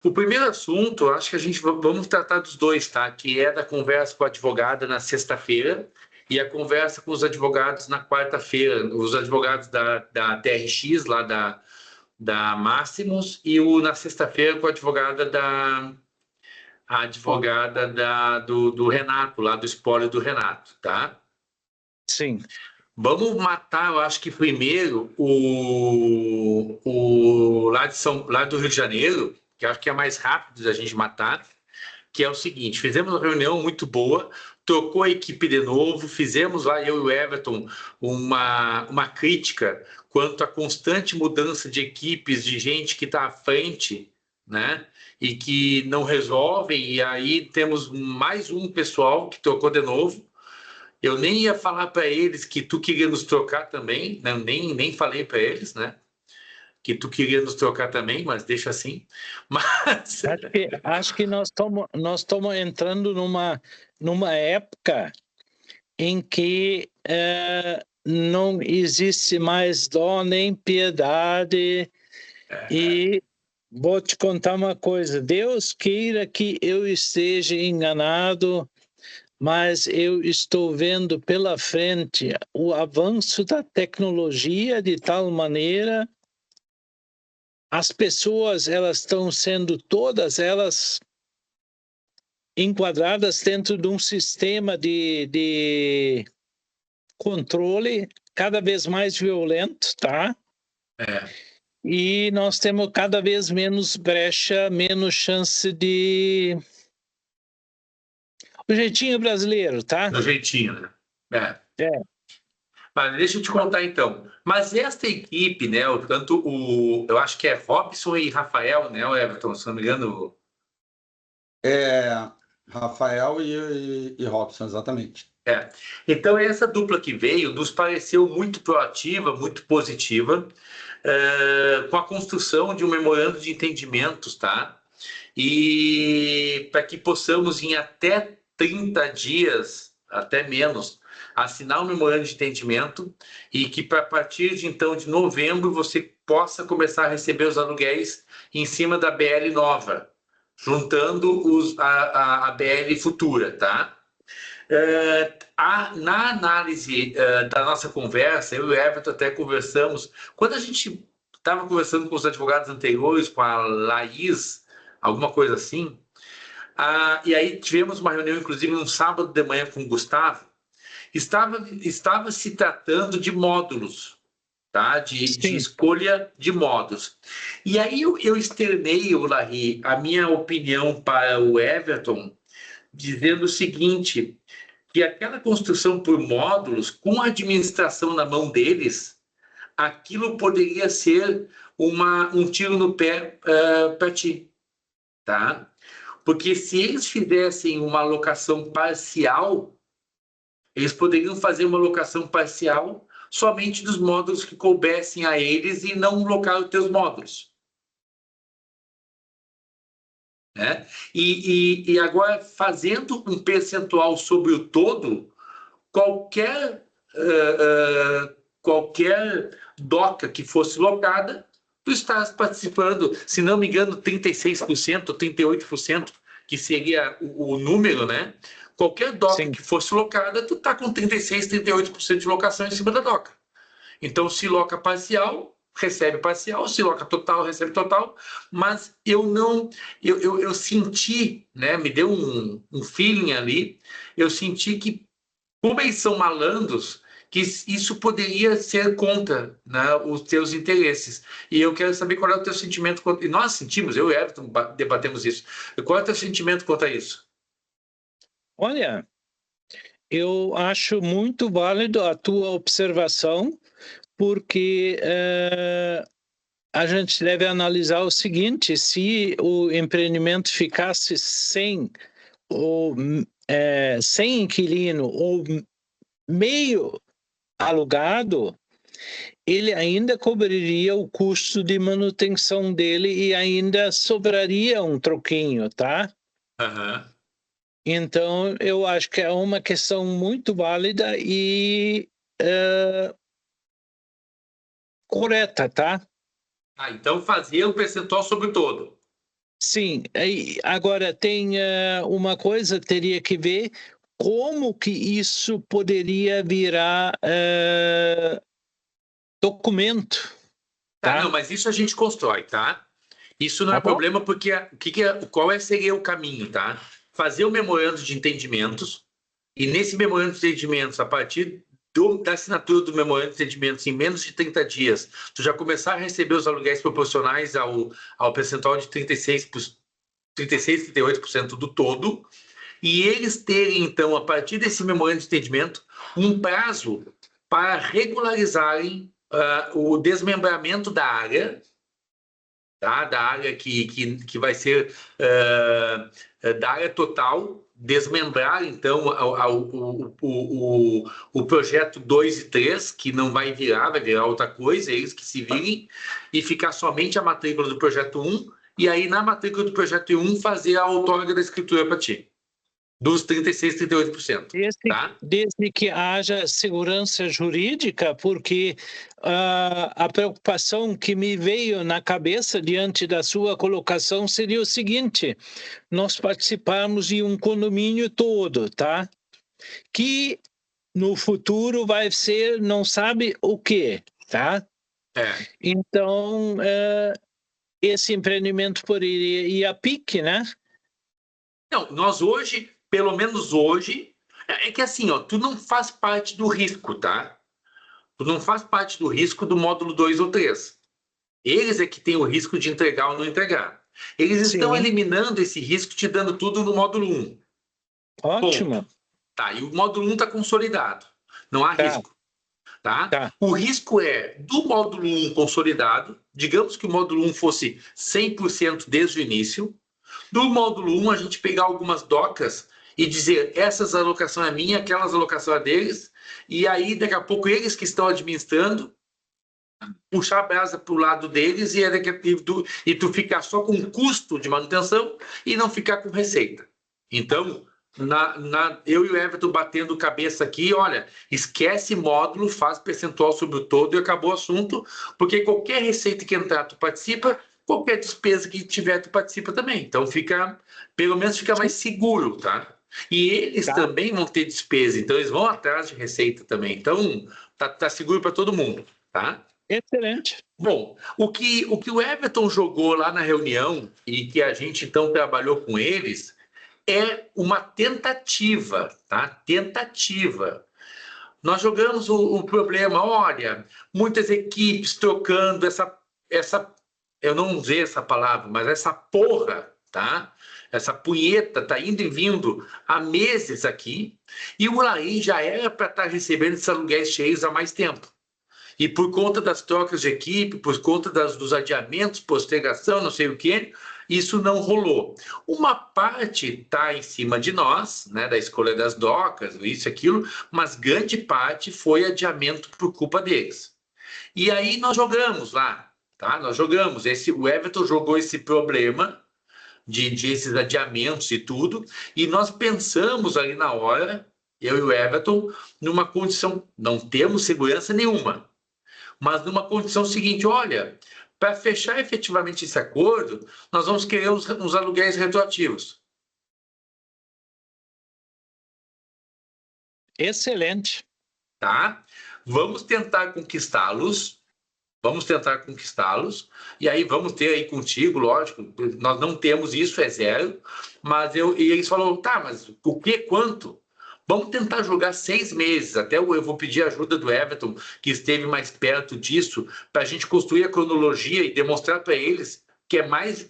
O primeiro assunto, eu acho que a gente vamos tratar dos dois, tá? Que é da conversa com a advogada na sexta-feira e a conversa com os advogados na quarta-feira, os advogados da TRX, lá da Máximos, e na sexta-feira com a advogada do Renato, lá do espólio do Renato, tá? Sim. Vamos matar, eu acho que primeiro o lá do Rio de Janeiro, que eu acho que é mais rápido da gente matar, que é o seguinte: fizemos uma reunião muito boa, trocou a equipe de novo, fizemos lá, eu e o Everton, uma crítica quanto à constante mudança de equipes, de gente que está à frente, né? E que não resolvem, e aí temos mais um pessoal que trocou de novo. Eu nem ia falar para eles que tu queria nos trocar também, né? Nem falei para eles, né? Que tu queria nos trocar também, mas deixa assim. Mas Acho que nós estamos entrando numa época em que não existe mais dó nem piedade. E vou te contar uma coisa: Deus queira que eu esteja enganado, mas eu estou vendo pela frente o avanço da tecnologia de tal maneira, as pessoas elas estão sendo todas elas enquadradas dentro de um sistema de controle cada vez mais violento, tá? é, E nós temos cada vez menos brecha, menos chance de... O jeitinho brasileiro, tá? do jeitinho, né? É. Mas deixa eu te contar então. Mas esta equipe, né? Eu acho que é Robson e Rafael, né? O Everton, se não me engano. É, Rafael e Robson, exatamente. É. Então, essa dupla que veio nos pareceu muito proativa, muito positiva, com a construção de um memorando de entendimentos, tá? E para que possamos, em até 30 dias, até menos, assinar um memorando de entendimento e que, para partir de então de novembro, você possa começar a receber os aluguéis em cima da BL nova, juntando a BL futura, tá? Na análise da nossa conversa, eu e o Everton até conversamos, quando a gente estava conversando com os advogados anteriores, com a Laís, alguma coisa assim, e aí tivemos uma reunião, inclusive, no sábado de manhã com o Gustavo, estava se tratando de módulos, tá? De escolha de módulos. E aí eu externei, Larry, a minha opinião para o Everton, dizendo o seguinte: que aquela construção por módulos, com a administração na mão deles, aquilo poderia ser um tiro no pé para ti, tá? Porque se eles fizessem uma alocação parcial, eles poderiam fazer uma alocação parcial somente dos módulos que coubessem a eles e não locar os teus módulos. Né? E agora, fazendo um percentual sobre o todo, qualquer qualquer DOCA que fosse locada, tu estás participando, se não me engano, 36%, 38%, que seria o número, né? Qualquer DOCA que fosse locada, tu está com 36%, 38% de locação em cima da DOCA. Então, se loca parcial, recebe parcial, se loca total, recebe total, mas eu senti, né? Me deu um feeling ali, eu senti que, como eles são malandros, que isso poderia ser contra, né, os teus interesses. E eu quero saber qual é o teu sentimento. E nós sentimos, eu e Everton debatemos isso. Qual é o teu sentimento quanto a isso? Olha, eu acho muito válido a tua observação, porque a gente deve analisar o seguinte: se o empreendimento ficasse sem inquilino ou meio alugado, ele ainda cobriria o custo de manutenção dele e ainda sobraria um troquinho, tá? Uhum. Então, eu acho que é uma questão muito válida e correta, tá? Então fazia o percentual sobre o todo. Sim, agora tem uma coisa, teria que ver como que isso poderia virar documento, Tá, não, tá? mas isso a gente constrói, tá? Isso não Tá é bom? problema, porque qual seria o caminho, tá? Fazer o memorando de entendimentos, e nesse memorando de entendimentos, a partir da assinatura do memorando de entendimentos, em menos de 30 dias, tu já começar a receber os aluguéis proporcionais ao percentual de 38% do todo, e eles terem, então, a partir desse memorando de entendimento, um prazo para regularizarem o desmembramento da área, tá? Da área que vai ser da área total, desmembrar, então, o projeto 2 e 3, que não vai virar outra coisa, eles que se virem, e ficar somente a matrícula do projeto 1, e aí na matrícula do projeto 1 fazer a outorga da escritura para ti, dos 36%, 38%, tá? Desde que haja segurança jurídica, porque a preocupação que me veio na cabeça diante da sua colocação seria o seguinte: nós participamos de um condomínio todo, tá? Que no futuro vai ser não sabe o quê, tá? É. Então, esse empreendimento poderia ir a pique, né? Não, nós hoje, pelo menos hoje, é que assim, ó, tu não faz parte do risco, tá? Tu não faz parte do risco do módulo 2 ou 3. Eles é que têm o risco de entregar ou não entregar. Eles estão Sim, eliminando esse risco, te dando tudo no módulo 1. Ponto. ótimo. Tá, e o módulo 1 está consolidado. Não há Tá, risco. Tá? tá. O risco é do módulo 1 consolidado, digamos que o módulo 1 fosse 100% desde o início, do módulo 1 a gente pegar algumas docas e dizer essas alocações é minha, aquelas alocações é deles, e aí daqui a pouco eles que estão administrando, puxar a brasa para o lado deles e tu ficar só com custo de manutenção e não ficar com receita. Então, eu e o Everton batendo cabeça aqui, olha, esquece módulo, faz percentual sobre o todo e acabou o assunto, porque qualquer receita que entrar, tu participa, qualquer despesa que tiver, tu participa também. Então, pelo menos fica mais seguro, tá? E eles Tá. também vão ter despesa, então eles vão atrás de receita também. Então, tá seguro para todo mundo, tá? Excelente. Bom, o que o Everton jogou lá na reunião e que a gente então trabalhou com eles é uma tentativa, tá? Tentativa. Nós jogamos o problema, olha, muitas equipes trocando eu não usei essa palavra, mas essa porra, tá? Essa punheta tá indo e vindo há meses aqui, e o Laí já era para estar recebendo esses aluguéis cheios há mais tempo. E por conta das trocas de equipe, por conta dos adiamentos, postergação, não sei o quê, isso não rolou. Uma parte está em cima de nós, né, da escolha das docas, isso e aquilo, mas grande parte foi adiamento por culpa deles. E aí nós jogamos lá, tá? Nós jogamos. O Everton jogou esse problema de esses adiamentos e tudo, e nós pensamos ali na hora, eu e o Everton, numa condição, não temos segurança nenhuma, mas numa condição seguinte, olha, para fechar efetivamente esse acordo, nós vamos querer uns aluguéis retroativos. Excelente. Tá? Vamos tentar conquistá-los, e aí vamos ter aí contigo, lógico, nós não temos isso, é zero, e eles falaram, tá, mas o que, quanto? Vamos tentar jogar 6 meses, até eu vou pedir a ajuda do Everton, que esteve mais perto disso, para a gente construir a cronologia e demonstrar para eles que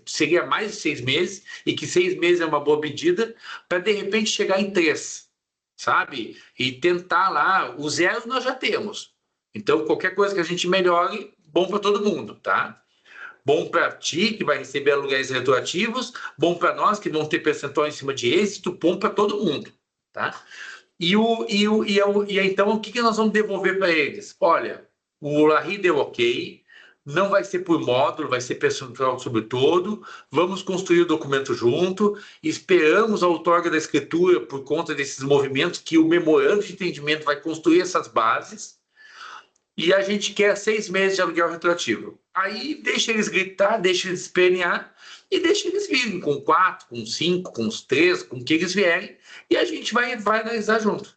seria mais de 6 meses, e que 6 meses é uma boa medida, para de repente chegar em 3, sabe? E tentar lá, o zero nós já temos. Então, qualquer coisa que a gente melhore, bom para todo mundo, tá? Bom para ti, que vai receber aluguéis retroativos, bom para nós, que vamos ter percentual em cima de êxito, bom para todo mundo, tá? Então, o que nós vamos devolver para eles? Olha, o Lahi deu ok, não vai ser por módulo, vai ser percentual sobre todo, vamos construir o documento junto, esperamos a outorga da escritura por conta desses movimentos, que o memorando de entendimento vai construir essas bases, e a gente quer 6 meses de aluguel retroativo. Aí deixa eles gritar, deixa eles espernear e deixa eles virem com 4, com 5, com os 3, com o que eles vierem, e a gente vai analisar junto.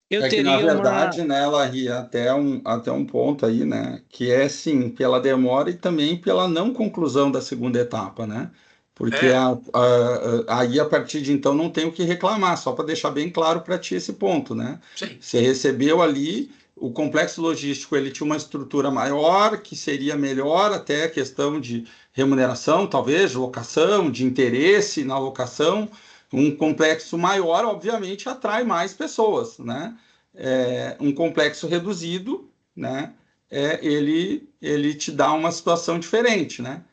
Eu É que, na teria verdade, né, Larry, até um ponto aí, né, que é, sim, pela demora e também pela não conclusão da segunda etapa, né? Porque É, aí, a partir de então, não tem o que reclamar, só para deixar bem claro para ti esse ponto, né? sim. Você recebeu ali, o complexo logístico, ele tinha uma estrutura maior, que seria melhor até a questão de remuneração, talvez, de locação, de interesse na locação. Um complexo maior, obviamente, atrai mais pessoas, né? Um complexo reduzido, né? Ele te dá uma situação diferente, né?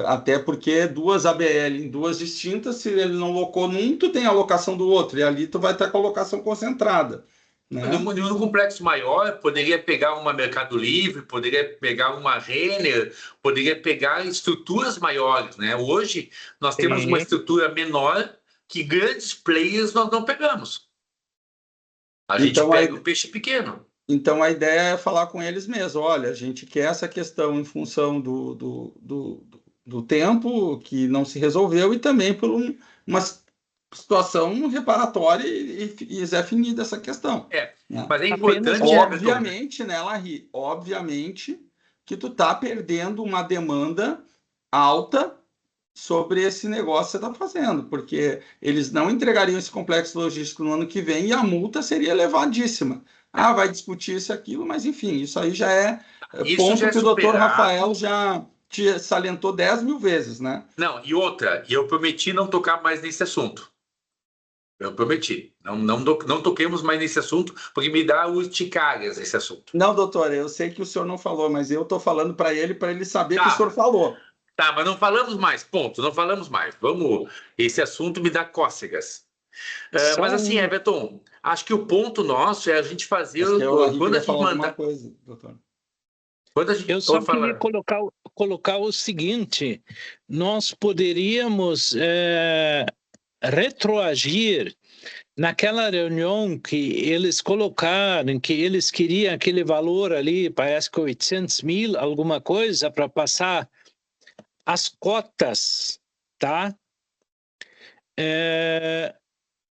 Até porque duas ABL em duas distintas, se ele não locou num, tu tem a locação do outro, e ali tu vai estar com a locação concentrada, né? No complexo maior, poderia pegar uma Mercado Livre, poderia pegar uma Renner, poderia pegar estruturas maiores, né? Hoje, nós temos uma Sim. estrutura menor que grandes players nós não pegamos. A gente Então, pega o peixe pequeno. Então, a ideia é falar com eles mesmo. Olha, a gente quer essa questão em função do tempo que não se resolveu e também por uma situação reparatória e definida essa questão, É, né? mas é Apenas importante, Everton. Obviamente, né, Larry? Obviamente que tu tá perdendo uma demanda alta sobre esse negócio que você está fazendo, porque eles não entregariam esse complexo logístico no ano que vem e a multa seria elevadíssima. Ah, vai discutir isso e aquilo, mas enfim, isso aí já é Isso já ponto é que o doutor Rafael superado. já te salientou 10 mil vezes, né? Não, e outra, e eu prometi não tocar mais nesse assunto. Eu prometi. Não toquemos mais nesse assunto, porque me dá urticárias esse assunto. Não, doutor, eu sei que o senhor não falou, mas eu estou falando para ele saber que o senhor Tá, falou. tá, mas não falamos mais, ponto, não falamos mais. Vamos, esse assunto me dá cócegas. só Mas assim, um, Everton, acho que o ponto nosso é a gente fazer, Acho que o Larry quando a queria gente falar alguma mandar, coisa, doutor. quando a gente eu só for queria falar, colocar o seguinte: nós poderíamos retroagir naquela reunião que eles colocaram, que eles queriam aquele valor ali, parece que 800 mil, alguma coisa, para passar as cotas, tá?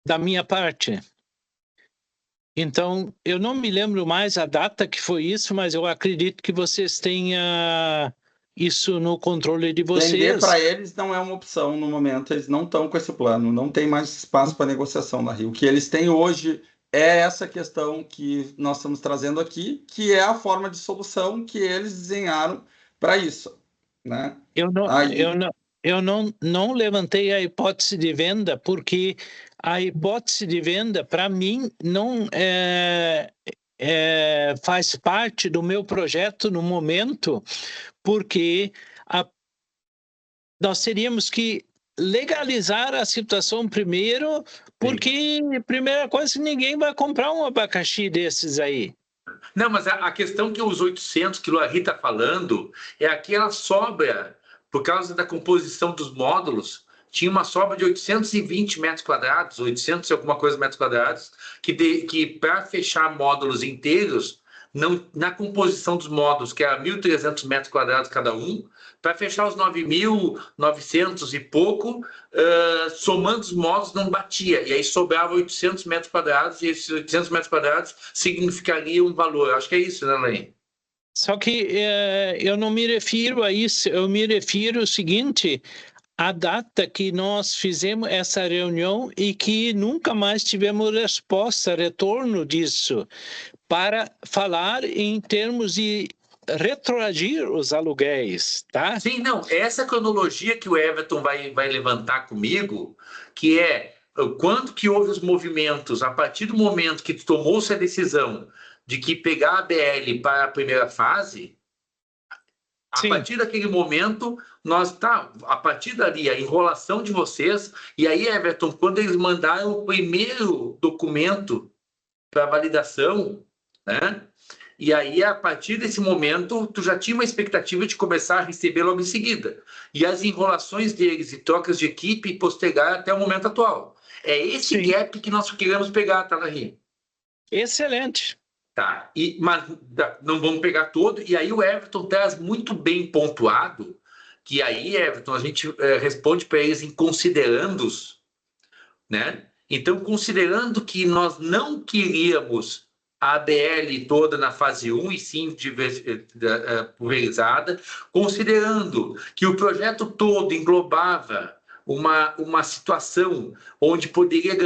Da minha parte. Então, eu não me lembro mais a data que foi isso, mas eu acredito que vocês tenham isso no controle de Vender vocês. para eles não é uma opção no momento, eles não estão com esse plano, não tem mais espaço para negociação na Rio. O que eles têm hoje é essa questão que nós estamos trazendo aqui, que é a forma de solução que eles desenharam para isso, né? Eu não, eu Aí, não, eu não levantei a hipótese de venda, porque a hipótese de venda, para mim, não faz parte do meu projeto no momento, porque nós teríamos que legalizar a situação primeiro, sim. porque, primeira coisa, ninguém vai comprar um abacaxi desses aí. Não, mas a questão que os 800 que o Larry está falando é aquela sobra, por causa da composição dos módulos, tinha uma sobra de 820 metros quadrados, 800 e alguma coisa metros quadrados, que para fechar módulos inteiros, não, na composição dos módulos, que era 1.300 metros quadrados cada um, para fechar os 9.900 e pouco, somando os módulos, não batia. E aí sobrava 800 metros quadrados, e esses 800 metros quadrados significaria um valor. Acho que é isso, né, Laine? Só que eu não me refiro a isso, eu me refiro ao seguinte: a data que nós fizemos essa reunião e que nunca mais tivemos resposta, retorno disso, para falar em termos de retroagir os aluguéis, tá? Sim, não. Essa cronologia que o Everton vai levantar comigo, que é o quanto que houve os movimentos a partir do momento que tomou-se a decisão de que pegar a BL para a primeira fase, a Sim, partir daquele momento, a partir dali, a enrolação de vocês, e aí, Everton, quando eles mandaram o primeiro documento para validação, né? E aí, a partir desse momento, tu já tinha uma expectativa de começar a receber logo em seguida. E as enrolações deles e trocas de equipe postergar até o momento atual. É esse sim. gap que nós queremos pegar, tá, Larry? Excelente. Tá, mas não vamos pegar todo, e aí o Everton traz muito bem pontuado, que aí, Everton, a gente responde para eles em considerandos, né? Então, considerando que nós não queríamos a ABL toda na fase 1 e sim pulverizada, considerando que o projeto todo englobava uma situação onde poderia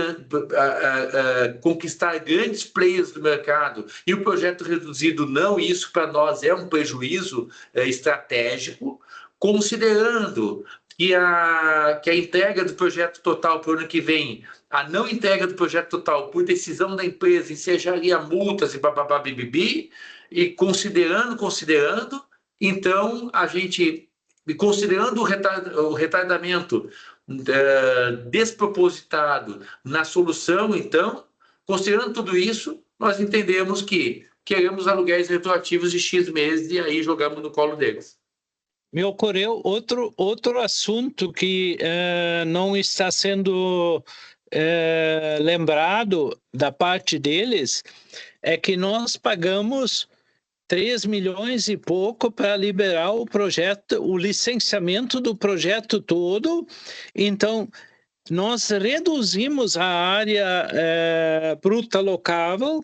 conquistar grandes players do mercado e o projeto reduzido não, isso para nós é um prejuízo estratégico, considerando que a entrega do projeto total para o ano que vem, a não entrega do projeto total por decisão da empresa ensejaria multas e bababá bibibi, e considerando, então a gente, considerando o retardamento despropositado na solução, então, considerando tudo isso, nós entendemos que queremos aluguéis retroativos de X meses e aí jogamos no colo deles. Me ocorreu outro assunto que não está sendo lembrado da parte deles, é que nós pagamos 3 milhões e pouco para liberar o projeto, o licenciamento do projeto todo. Então, nós reduzimos a área bruta locável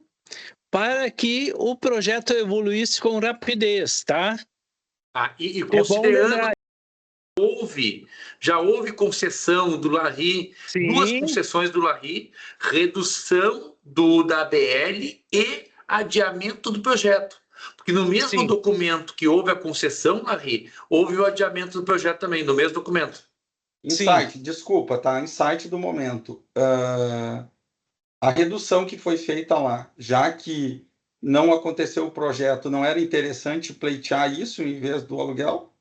para que o projeto evoluísse com rapidez, tá? E considerando já houve concessão do Larry, duas concessões do Larry, redução da ABL e adiamento do projeto. Porque no mesmo documento que houve a concessão, Larry, houve o adiamento do projeto também, no mesmo documento. Insight, desculpa, tá? Insight do momento. A redução que foi feita lá, já que não aconteceu o projeto, não era interessante pleitear isso em vez do aluguel?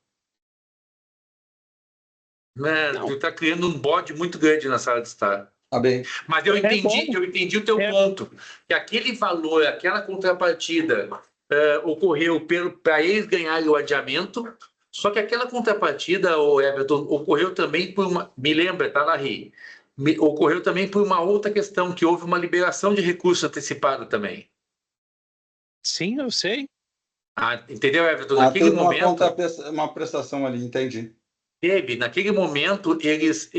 Tu está criando um bode muito grande na sala de estar. Tá bem. Mas eu entendi o teu ponto. Que aquele valor, aquela contrapartida ocorreu para eles ganharem o adiamento, só que aquela contrapartida, Everton, ocorreu também por uma... Me lembra, tá, Larry? Ocorreu também por uma outra questão, que houve uma liberação de recurso antecipado também. Sim, eu sei. Entendeu, Everton? Naquele momento... uma prestação ali, entendi. Naquele momento, eles...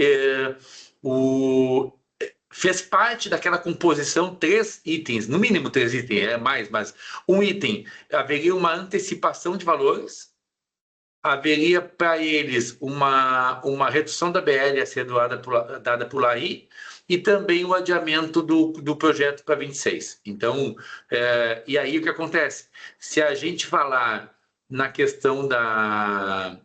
fez parte daquela composição 3 itens, no mínimo 3 itens, mas um item, haveria uma antecipação de valores, haveria para eles uma redução da BL a ser dada por Larry e também o adiamento do projeto para 26. Então, e aí o que acontece? Se a gente falar na questão da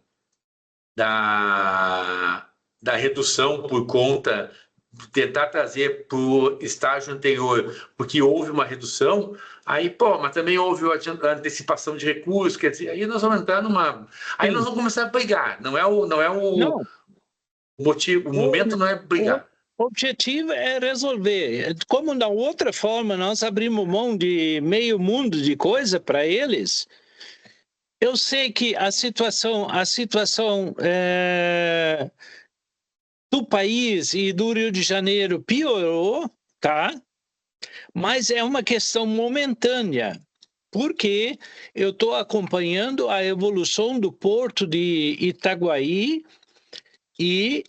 redução por conta, tentar trazer para o estágio anterior, porque houve uma redução, aí, mas também houve a antecipação de recursos, quer dizer, aí nós vamos entrar numa... Aí nós vamos começar a brigar, não é o motivo, o momento não é brigar. O objetivo é resolver. Como da outra forma nós abrimos mão de meio mundo de coisa para eles, eu sei que a situação do país e do Rio de Janeiro piorou, tá? Mas é uma questão momentânea, porque eu estou acompanhando a evolução do porto de Itaguaí e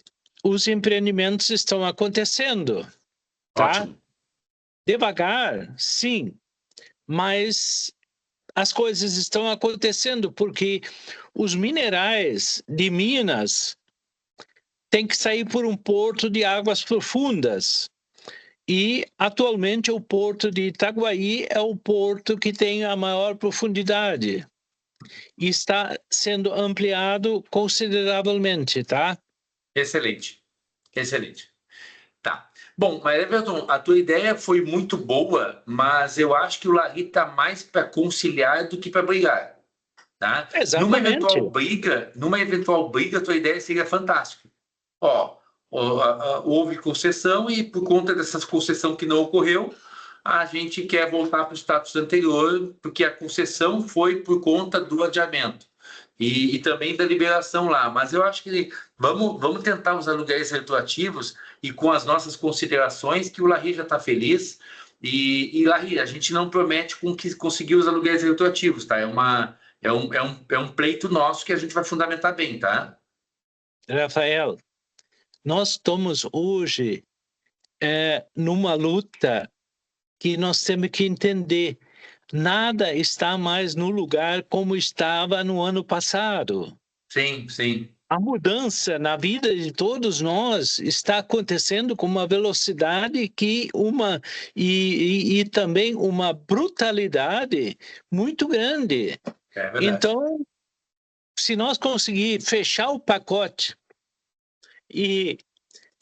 os empreendimentos estão acontecendo, tá? Ótimo. Devagar, sim, mas as coisas estão acontecendo porque os minerais de Minas tem que sair por um porto de águas profundas. E, atualmente, o porto de Itaguaí é o porto que tem a maior profundidade. E está sendo ampliado consideravelmente, tá? Excelente. Tá. Bom, mas, Everton, a tua ideia foi muito boa, mas eu acho que o Larry está mais para conciliar do que para brigar. Tá? Exatamente. Numa eventual briga, a tua ideia seria fantástica. Houve concessão e por conta dessa concessão que não ocorreu, a gente quer voltar para o status anterior, porque a concessão foi por conta do adiamento e também da liberação lá. Mas eu acho que vamos tentar os aluguéis retroativos e com as nossas considerações, que o Larry já está feliz, E Larry, a gente não promete conseguir os aluguéis retroativos, tá? É um pleito nosso que a gente vai fundamentar bem, tá? Rafael, nós estamos hoje numa luta que nós temos que entender. Nada está mais no lugar como estava no ano passado. Sim, sim. A mudança na vida de todos nós está acontecendo com uma velocidade e também uma brutalidade muito grande. É verdade. Então, se nós conseguir fechar o pacote e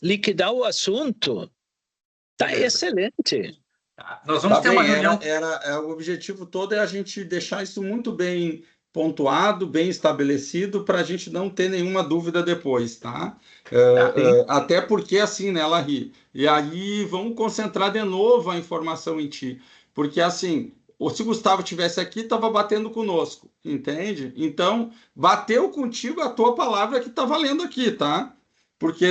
liquidar o assunto, está excelente. Nós vamos ter uma reunião. O objetivo todo é a gente deixar isso muito bem pontuado, bem estabelecido, para a gente não ter nenhuma dúvida depois, tá? Até porque assim, né, Larry? E aí vamos concentrar de novo a informação em ti. Porque assim, se o Gustavo estivesse aqui, estava batendo conosco, entende? Então, bateu contigo a tua palavra que está valendo aqui, tá? Porque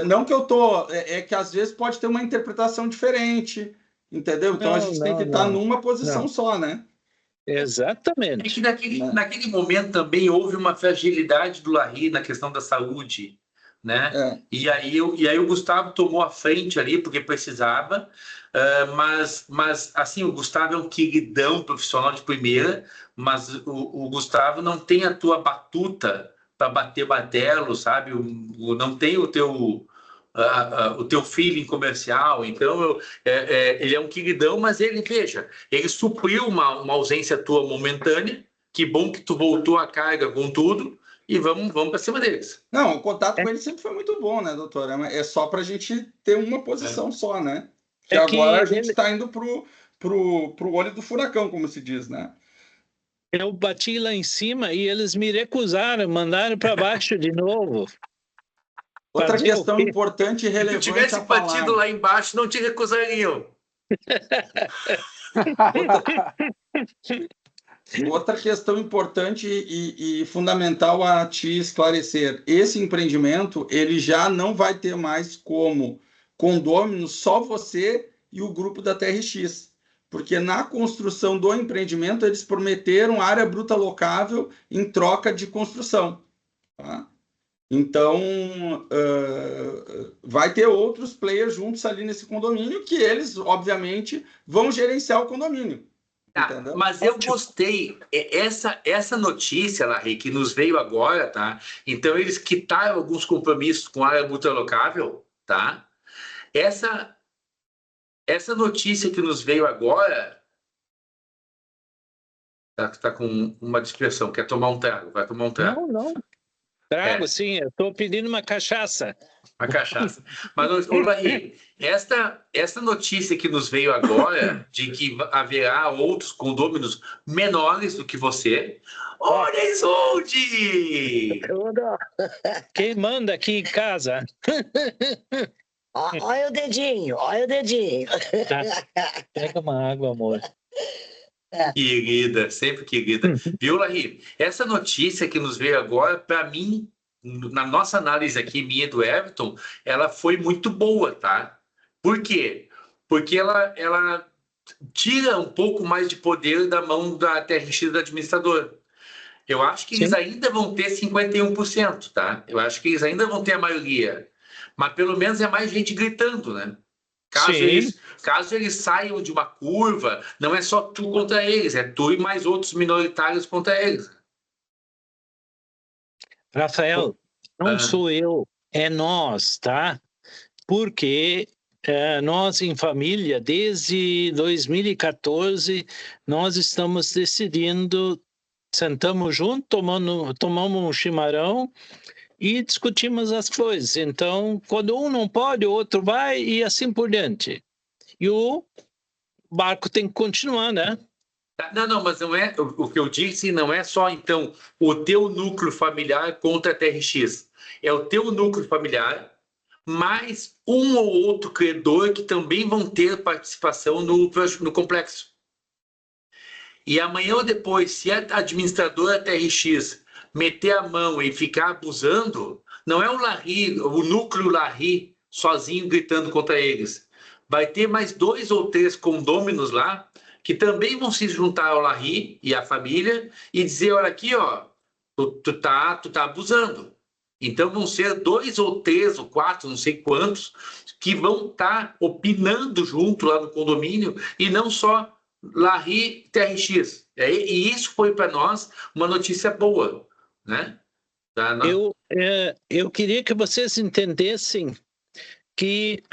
não que eu tô... É que às vezes pode ter uma interpretação diferente, entendeu? Então a gente tem que estar numa posição só, né? Exatamente. É que naquele momento também houve uma fragilidade do Larry na questão da saúde, né? E aí o Gustavo tomou a frente ali porque precisava, mas assim, o Gustavo é um queridão profissional de primeira, mas o Gustavo não tem a tua batuta para bater martelo, sabe? Não tem o teu feeling comercial, então ele é um queridão, mas veja, ele supriu uma ausência tua momentânea, que bom que tu voltou à carga com tudo, e vamos para cima deles. Não, o contato com ele sempre foi muito bom, né, doutor? É só para a gente ter uma posição só, né? Que agora a gente está indo pro olho do furacão, como se diz, né? Eu bati lá em cima e eles me recusaram, mandaram para baixo de novo. Outra questão importante e relevante. Se tu tivesse batido lá embaixo, não te recusariam. Outra questão importante e fundamental a te esclarecer: esse empreendimento ele já não vai ter mais como condômino só você e o grupo da TRX, porque na construção do empreendimento eles prometeram área bruta locável em troca de construção, tá? Então, vai ter outros players juntos ali nesse condomínio que eles, obviamente, vão gerenciar o condomínio. Mas eu gostei. Essa notícia, Larry, que nos veio agora, tá? Então, eles quitaram alguns compromissos com a área multilocável, tá? Essa notícia que nos veio agora... Tá com uma dispersão. Quer tomar um trago? Vai tomar um trago. Não. Trago, sim. Eu estou pedindo uma cachaça. Uma cachaça. Mas, Larry, esta notícia que nos veio agora, de que haverá outros condôminos menores do que você, Horizonte! Quem manda aqui em casa? Olha o dedinho, olha o dedinho. Tá. Pega uma água, amor. Querida, sempre querida. Viu, Larry? Essa notícia que nos veio agora, para mim, na nossa análise aqui, minha e do Everton, ela foi muito boa, tá? Por quê? Porque ela tira um pouco mais de poder da mão da TRX da administradora. Eu acho que eles ainda vão ter 51%, tá? Eu acho que eles ainda vão ter a maioria. Mas pelo menos é mais gente gritando, né? Caso eles saiam de uma curva, não é só tu contra eles, é tu e mais outros minoritários contra eles. Rafael, não sou eu, é nós, tá? Porque nós em família, desde 2014, nós estamos decidindo, sentamos juntos, tomamos um chimarrão e discutimos as coisas. Então, quando um não pode, o outro vai e assim por diante. E o barco tem que continuar, né? Não, mas não é o que eu disse, não é só, então, o teu núcleo familiar contra a TRX. É o teu núcleo familiar, mais um ou outro credor que também vão ter participação no complexo. E amanhã ou depois, se a administradora TRX meter a mão e ficar abusando, não é o Larry, o núcleo Larry sozinho gritando contra eles. vai ter mais 2 ou 3 condôminos lá que também vão se juntar ao Larry e à família e dizer, olha aqui, ó, tu tá abusando. Então vão ser 2 ou 3 ou 4, não sei quantos, que vão estar opinando junto lá no condomínio e não só Larry TRX. E isso foi para nós uma notícia boa, né? Eu queria que vocês entendessem que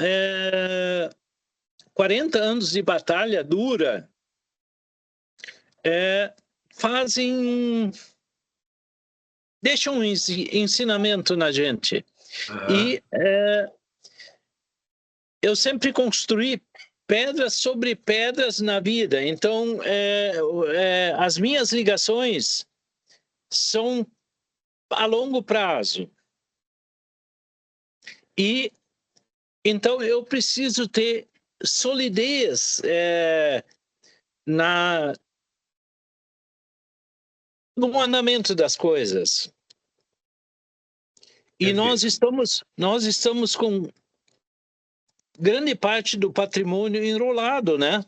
40 anos de batalha dura deixam um ensinamento na gente. E eu sempre construí pedras sobre pedras na vida. Então, as minhas ligações são a longo prazo. E então eu preciso ter solidez no andamento das coisas. E nós estamos com grande parte do patrimônio enrolado, né?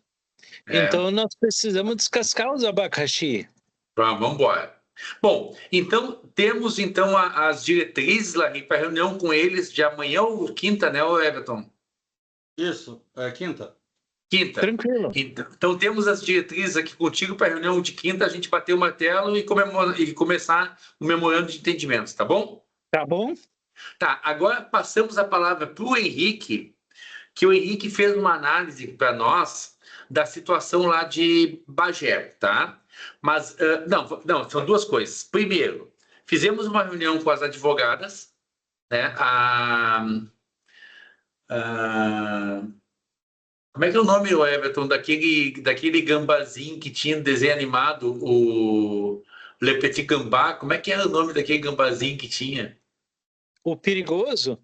Então nós precisamos descascar os abacaxi. Vamos embora. Bom, então temos as diretrizes lá para reunião com eles de amanhã ou quinta, né, Everton? Isso, quinta. Quinta. Tranquilo. Então temos as diretrizes aqui contigo para a reunião de quinta, a gente bater o martelo e começar o memorando de entendimentos, tá bom? Tá bom. Tá, agora passamos a palavra para o Henrique, que o Henrique fez uma análise para nós da situação lá de Bagé, tá? Mas, não, são duas coisas. Primeiro, fizemos uma reunião com as advogadas, né? Como é que é o nome, Everton, daquele gambazinho que tinha no desenho animado, o Le Petit Gambá? Como é que era o nome daquele gambazinho que tinha? O Perigoso?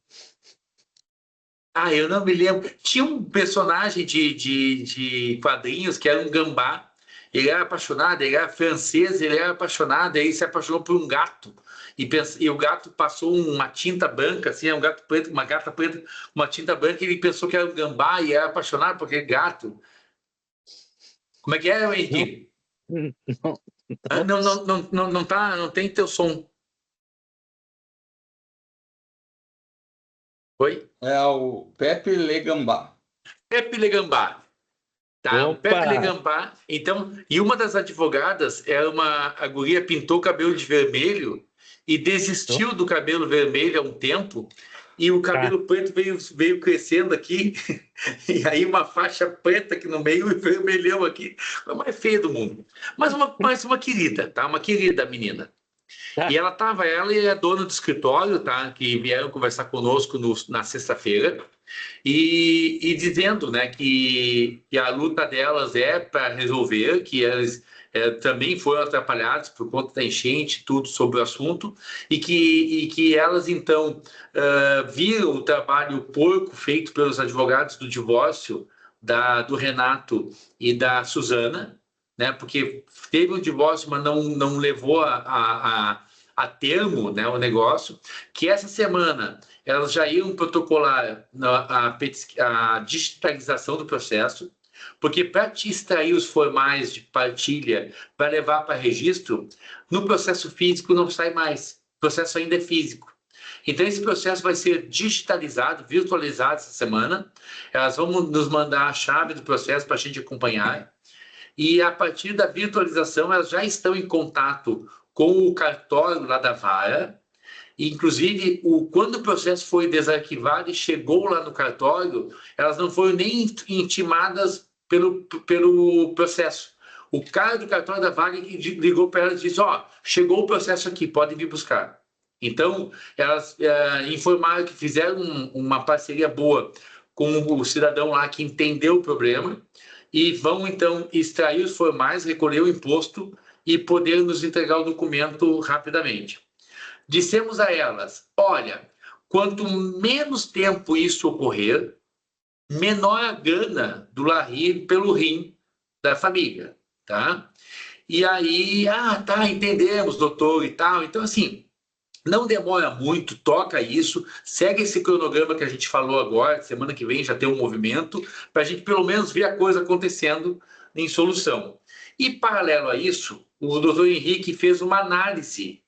Eu não me lembro. Tinha um personagem de quadrinhos que era um gambá. Ele era apaixonado, ele era francês, ele era apaixonado, aí ele se apaixonou por um gato. E o gato passou uma tinta branca, assim, um gato preto, uma gata preta, uma tinta branca, e ele pensou que era um gambá e era apaixonado por aquele gato. Como é que é, Henrique? Não tem teu som. Oi? É o Pepe Le Gambá. Pepe Le Gambá. Tá, o Pepe Le Gambá. Então, e uma das advogadas a guria pintou o cabelo de vermelho e desistiu do cabelo vermelho há um tempo, e o cabelo preto veio crescendo aqui, e aí uma faixa preta aqui no meio e vermelhão aqui. A mais feia do mundo. Mas uma querida, tá? Uma querida menina. E ela e a dona do escritório, tá? Que vieram conversar conosco na sexta-feira. E dizendo, né, que a luta delas é para resolver, que elas também foram atrapalhadas por conta da enchente, tudo sobre o assunto, e que elas, então, viram o trabalho porco feito pelos advogados do divórcio do Renato e da Suzana, né, porque teve um divórcio, mas não levou a termo, né, o negócio, que essa semana elas já iam protocolar a digitalização do processo, porque para te extrair os formais de partilha para levar para registro, no processo físico não sai mais, o processo ainda é físico. Então esse processo vai ser digitalizado, virtualizado essa semana, elas vão nos mandar a chave do processo para a gente acompanhar, e a partir da virtualização elas já estão em contato com o cartório lá da vara. Inclusive, quando o processo foi desarquivado e chegou lá no cartório, elas não foram nem intimadas pelo processo. O cara do cartório da vara ligou para elas e disse: chegou o processo aqui, podem vir buscar. Então, elas informaram que fizeram uma parceria boa com o cidadão lá que entendeu o problema e vão, então, extrair os formais, recolher o imposto e poder nos entregar o documento rapidamente. Dissemos a elas: olha, quanto menos tempo isso ocorrer, menor a gana do Larry pelo rim da família, tá? E aí, entendemos, doutor, e tal. Então, assim, Não demora muito, toca isso, segue esse cronograma que a gente falou agora, semana que vem já tem um movimento, para a gente pelo menos ver a coisa acontecendo em solução. E, paralelo a isso, o doutor Henrique fez uma análise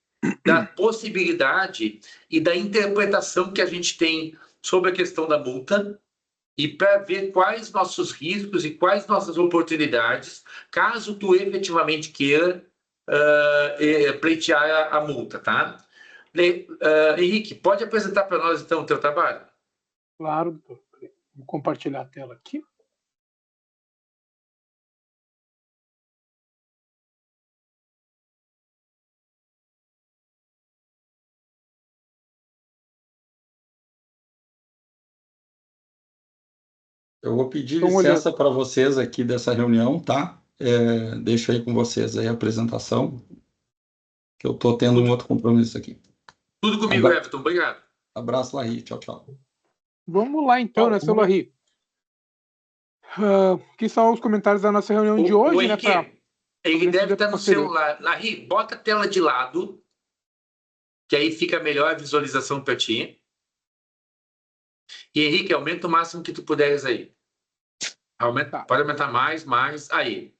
da possibilidade e da interpretação que a gente tem sobre a questão da multa e para ver quais nossos riscos e quais nossas oportunidades, caso tu efetivamente queira pleitear a multa, tá? Henrique, pode apresentar para nós, então, o teu trabalho? Claro, doutor. Vou compartilhar a tela aqui. Eu vou pedir licença para vocês aqui dessa reunião, tá? Deixo aí com vocês aí a apresentação, que eu estou tendo um outro compromisso aqui. Tudo comigo, Everton. Obrigado. Abraço, Larry. Tchau, tchau. Vamos lá, então, né, seu Larry? Aqui são os comentários da nossa reunião de hoje, né? Ele deve estar no celular. Larry, bota a tela de lado, que aí fica melhor a visualização para ti. E, Henrique, aumenta o máximo que tu puderes aí. Tá. Pode aumentar mais. Aí.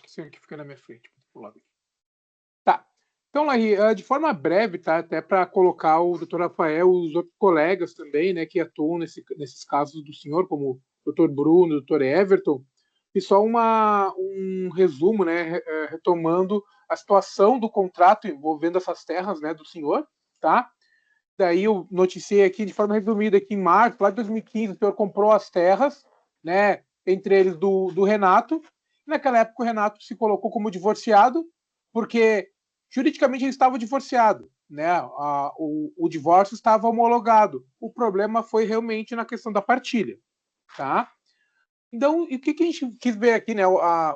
Esse aqui fica na minha frente. Tá. Então, Larry, de forma breve, tá? Até para colocar o Dr. Rafael e os outros colegas também, né, que atuam nesses casos do senhor, como o Dr. Bruno, o Dr. Everton, e só um resumo, né, retomando a situação do contrato envolvendo essas terras, né, do senhor, tá? Daí eu noticiei aqui de forma resumida que em março, lá de 2015, o senhor comprou as terras, né, entre eles do Renato. Naquela época o Renato se colocou como divorciado, porque juridicamente ele estava divorciado, né? O divórcio estava homologado. O problema foi realmente na questão da partilha, tá? Então, o que a gente quis ver aqui, né?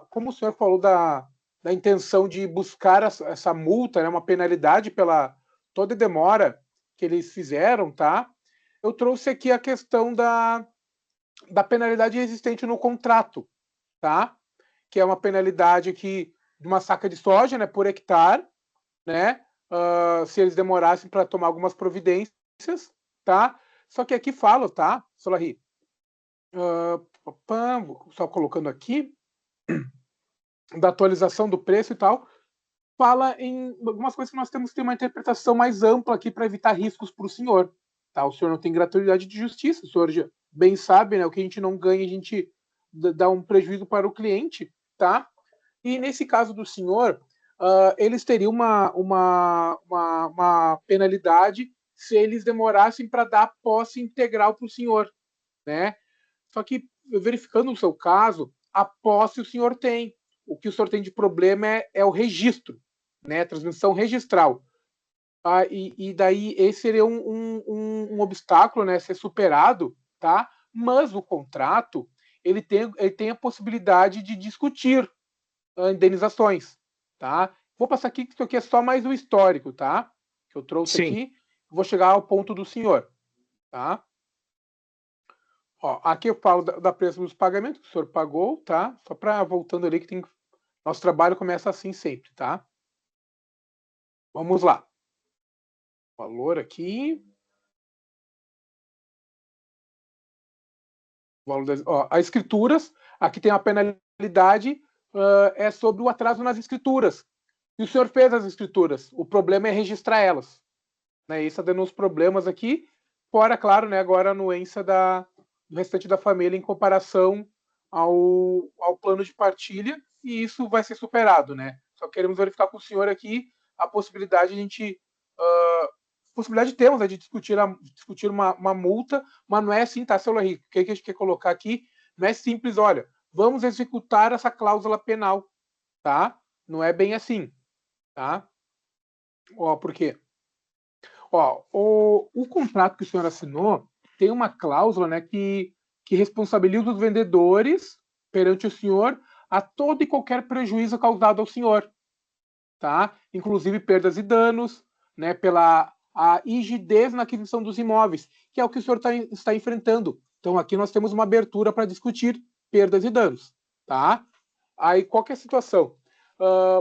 Como o senhor falou da intenção de buscar essa multa, né, uma penalidade pela toda demora que eles fizeram, tá? Eu trouxe aqui a questão da penalidade existente no contrato, tá? Que é uma penalidade aqui de uma saca de soja, né, por hectare, né? Se eles demorassem para tomar algumas providências, tá? Só que aqui falo, tá, Solari? Só colocando aqui da atualização do preço e tal, fala em algumas coisas que nós temos que ter uma interpretação mais ampla aqui para evitar riscos para o senhor. Tá? O senhor não tem gratuidade de justiça, o senhor já bem sabe, né? O que a gente não ganha, a gente dá um prejuízo para o cliente, tá? E nesse caso do senhor, eles teriam uma penalidade se eles demorassem para dar posse integral para o senhor, né? Só que, verificando o seu caso, a posse o senhor tem. O que o senhor tem de problema é o registro, né? A transmissão registral. E daí esse seria um obstáculo, né? Ser superado, tá? Mas o contrato ele tem a possibilidade de discutir indenizações, tá? Vou passar aqui que isso aqui é só mais o histórico, tá? Que eu trouxe aqui. Vou chegar ao ponto do senhor, tá? Ó, aqui eu falo da preço dos pagamentos que o senhor pagou, tá? Só para voltando ali que tem nosso trabalho começa assim sempre, tá? Vamos lá. Valor aqui. As escrituras, aqui tem a penalidade, é sobre o atraso nas escrituras. E o senhor fez as escrituras, o problema é registrar elas. Né? Isso está dando uns problemas aqui, fora, claro, né, agora a anuência do restante da família em comparação ao plano de partilha, e isso vai ser superado. Né? Só queremos verificar com o senhor aqui a possibilidade de a gente... possibilidade temos, né, de discutir uma multa, mas não é assim, tá, seu Larry? O que a gente quer colocar aqui não é simples, olha, vamos executar essa cláusula penal, tá? Não é bem assim, tá? Ó, por quê? Ó, o contrato que o senhor assinou tem uma cláusula, né, que responsabiliza os vendedores perante o senhor a todo e qualquer prejuízo causado ao senhor, tá? Inclusive perdas e danos, né, pela a rigidez na aquisição dos imóveis, que é o que o senhor está enfrentando. Então, aqui nós temos uma abertura para discutir perdas e danos. Tá? Aí, qual que é a situação?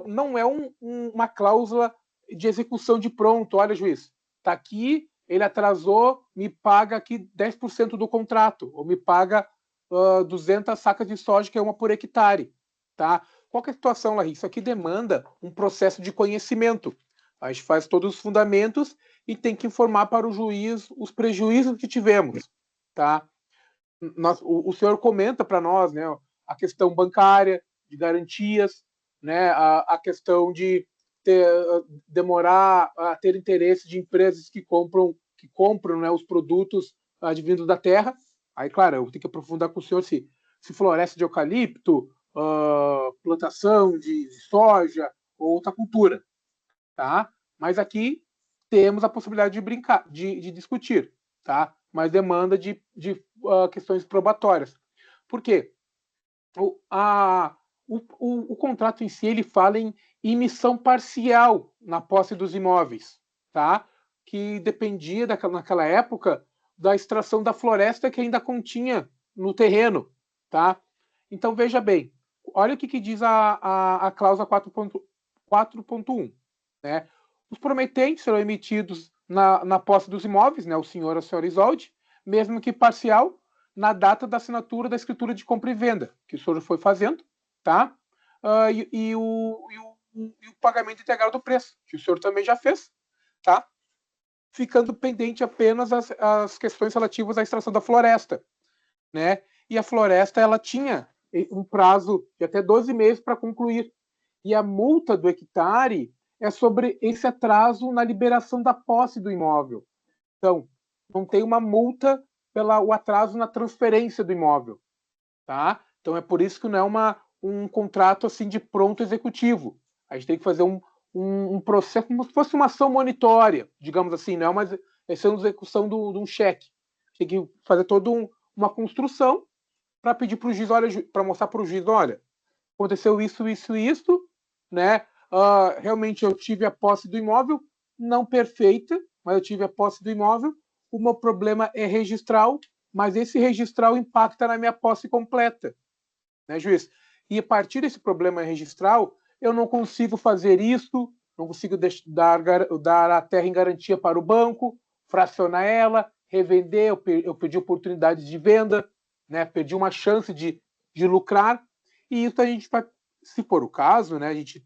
Não é uma cláusula de execução de pronto. Olha, juiz, está aqui, ele atrasou, me paga aqui 10% do contrato, ou me paga 200 sacas de soja, que é uma por hectare. Tá? Qual que é a situação, Larry? Isso aqui demanda um processo de conhecimento. A gente faz todos os fundamentos e tem que informar para o juiz os prejuízos que tivemos. Tá? O senhor comenta para nós, né, a questão bancária, de garantias, né, a questão de demorar a ter interesse de empresas que compram, né, os produtos advindos da terra. Aí, claro, eu tenho que aprofundar com o senhor se floresta de eucalipto, plantação de soja ou outra cultura. Tá? Mas aqui temos a possibilidade de brincar, de discutir, tá? Mas demanda de questões probatórias. Por quê? O contrato em si, ele fala em emissão parcial na posse dos imóveis, tá? Que dependia, naquela época, da extração da floresta que ainda continha no terreno, tá? Então, veja bem, olha o que diz a cláusula 4.1, né? Os prometentes serão emitidos na posse dos imóveis, né, o senhor ou a senhora Isolde, mesmo que parcial, na data da assinatura da escritura de compra e venda, que o senhor foi fazendo, tá? E o pagamento integral do preço, que o senhor também já fez, tá? Ficando pendente apenas as questões relativas à extração da floresta, né? E a floresta, ela tinha um prazo de até 12 meses para concluir. E a multa do hectare é sobre esse atraso na liberação da posse do imóvel. Então, não tem uma multa pelo atraso na transferência do imóvel. Tá? Então, é por isso que não é um contrato assim de pronto executivo. A gente tem que fazer um processo como se fosse uma ação monitória, digamos assim, não é uma execução de um cheque. Tem que fazer toda uma construção para pedir para o juiz, para mostrar para o juiz, olha, aconteceu isso, né? Realmente eu tive a posse do imóvel, não perfeita, mas eu tive a posse do imóvel. O meu problema é registral, mas esse registral impacta na minha posse completa, né, juiz? E a partir desse problema registral, eu não consigo fazer isso, não consigo dar a terra em garantia para o banco, fracionar ela, revender, eu perdi oportunidades de venda, né? Perdi uma chance de lucrar, e isso a gente vai, se for o caso, né, a gente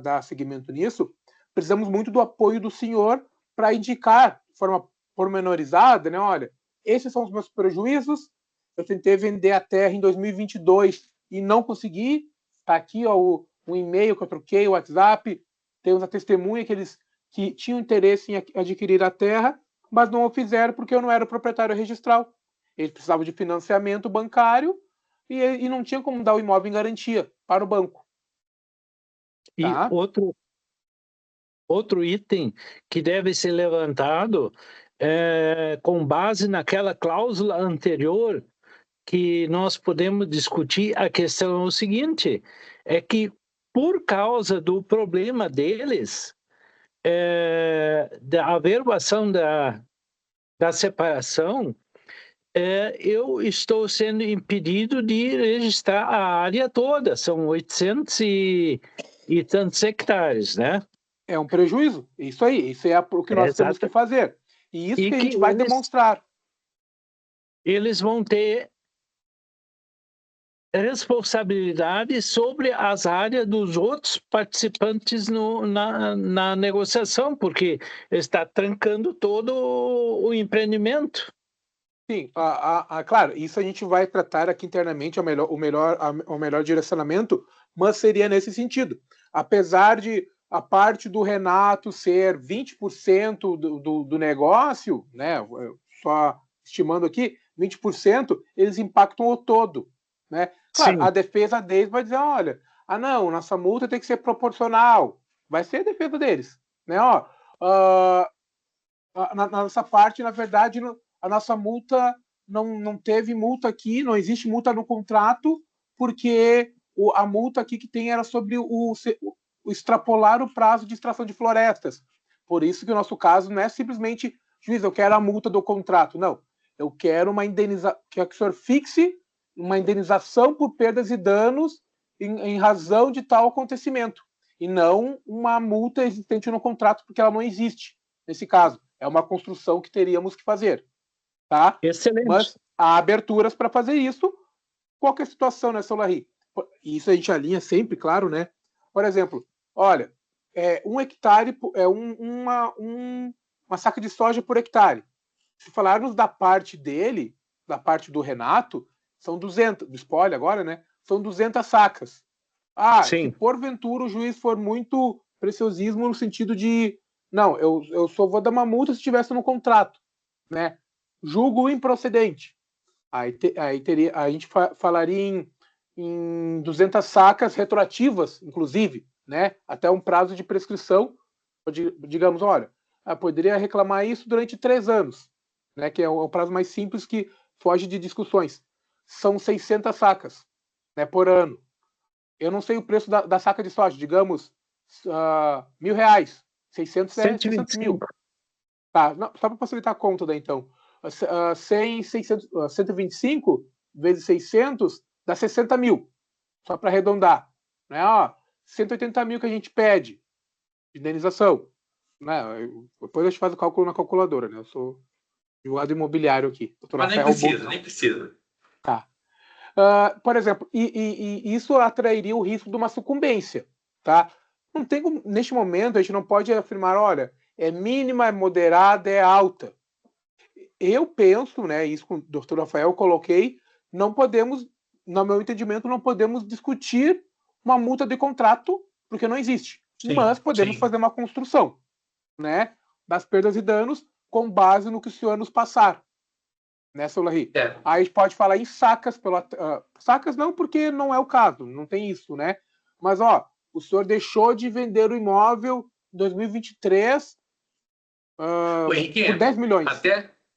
dar seguimento nisso, precisamos muito do apoio do senhor para indicar de forma pormenorizada, né? Olha, esses são os meus prejuízos, eu tentei vender a terra em 2022 e não consegui, está aqui ó, um e-mail que eu troquei, o WhatsApp, temos a testemunha que tinham interesse em adquirir a terra, mas não o fizeram porque eu não era o proprietário registral. Eles precisavam de financiamento bancário e não tinha como dar o imóvel em garantia para o banco. Tá? E outro item que deve ser levantado com base naquela cláusula anterior, que nós podemos discutir, a questão é o seguinte, é que por causa do problema deles, da averbação da separação, eu estou sendo impedido de registrar a área toda, são 800 e tantos hectares, né? É um prejuízo, isso aí, isso é o que nós temos que fazer. E isso que a gente vai demonstrar. Eles vão ter responsabilidade sobre as áreas dos outros participantes na negociação, porque está trancando todo o empreendimento. Sim, claro, isso a gente vai tratar aqui internamente, o melhor direcionamento, mas seria nesse sentido. Apesar de a parte do Renato ser 20% do negócio, né, só estimando aqui, 20%, eles impactam o todo. Né? Claro, sim. A defesa deles vai dizer, olha, não, nossa multa tem que ser proporcional. Vai ser a defesa deles. Né? Na nossa parte, na verdade, a nossa multa não teve multa aqui, não existe multa no contrato, porque a multa aqui que tem era sobre o extrapolar o prazo de extração de florestas. Por isso que o nosso caso não é simplesmente, juiz, eu quero a multa do contrato. Não, eu quero uma indenização, que o senhor fixe uma indenização por perdas e danos em razão de tal acontecimento. e não uma multa existente no contrato, porque ela não existe nesse caso. É uma construção que teríamos que fazer. Tá? Excelente. Mas há aberturas para fazer isso. Qualquer situação, né, Solari? Isso a gente alinha sempre, claro, né? Por exemplo, olha, 1 hectare é uma saca de soja por hectare. Se falarmos da parte dele, da parte do Renato, são 200, do spoiler agora, né? São 200 sacas. Sim. Se porventura o juiz for muito preciosismo no sentido de, não, eu só vou dar uma multa se estivesse no contrato, né? Julgo improcedente. Aí a gente falaria em 200 sacas retroativas, inclusive, né? Até um prazo de prescrição. Digamos, olha, poderia reclamar isso durante 3 anos, né? Que é o prazo mais simples que foge de discussões. São 600 sacas, né, por ano. Eu não sei o preço da saca de soja, digamos, R$1.000. 600 é 600 mil. Tá, não, só para facilitar a conta daí, então. 125 vezes 600 dá 60 mil. Só para arredondar. Né? 180 mil que a gente pede de indenização. Né? Depois a gente faz o cálculo na calculadora. Né? Eu sou advogado imobiliário aqui. Mas nem precisa. Tá. Por exemplo, e isso atrairia o risco de uma sucumbência. Tá? Não tem, neste momento, a gente não pode afirmar, olha, é mínima, é moderada, é alta. Eu penso, né, isso com o doutor Rafael eu coloquei, não podemos, no meu entendimento, não podemos discutir uma multa de contrato, porque não existe. Sim, mas podemos fazer uma construção, né, das perdas e danos com base no que o senhor nos passar. Né, Solari? Aí a gente pode falar em sacas, sacas não, porque não é o caso, não tem isso, né? Mas, o senhor deixou de vender o imóvel em 2023 por 10 milhões.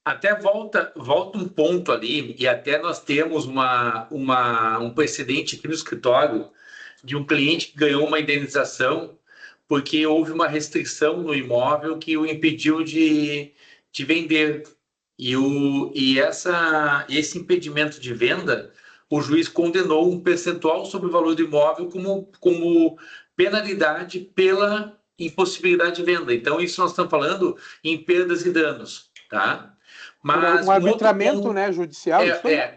Até volta um ponto ali, e até nós temos um precedente aqui no escritório de um cliente que ganhou uma indenização porque houve uma restrição no imóvel que o impediu de vender. Esse impedimento de venda, o juiz condenou um percentual sobre o valor do imóvel como penalidade pela impossibilidade de venda. Então, isso nós estamos falando em perdas e danos, tá? Mas um arbitramento, ponto, né, judicial.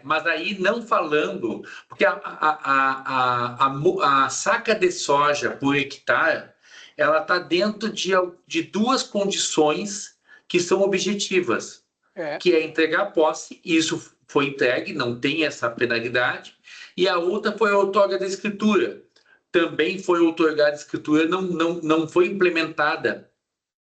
Mas aí não falando, porque a saca de soja por hectare, ela está dentro de 2 condições que são objetivas, que é entregar a posse, isso foi entregue, não tem essa penalidade, e a outra foi a outorga da escritura. Também foi outorgada a escritura, não foi implementada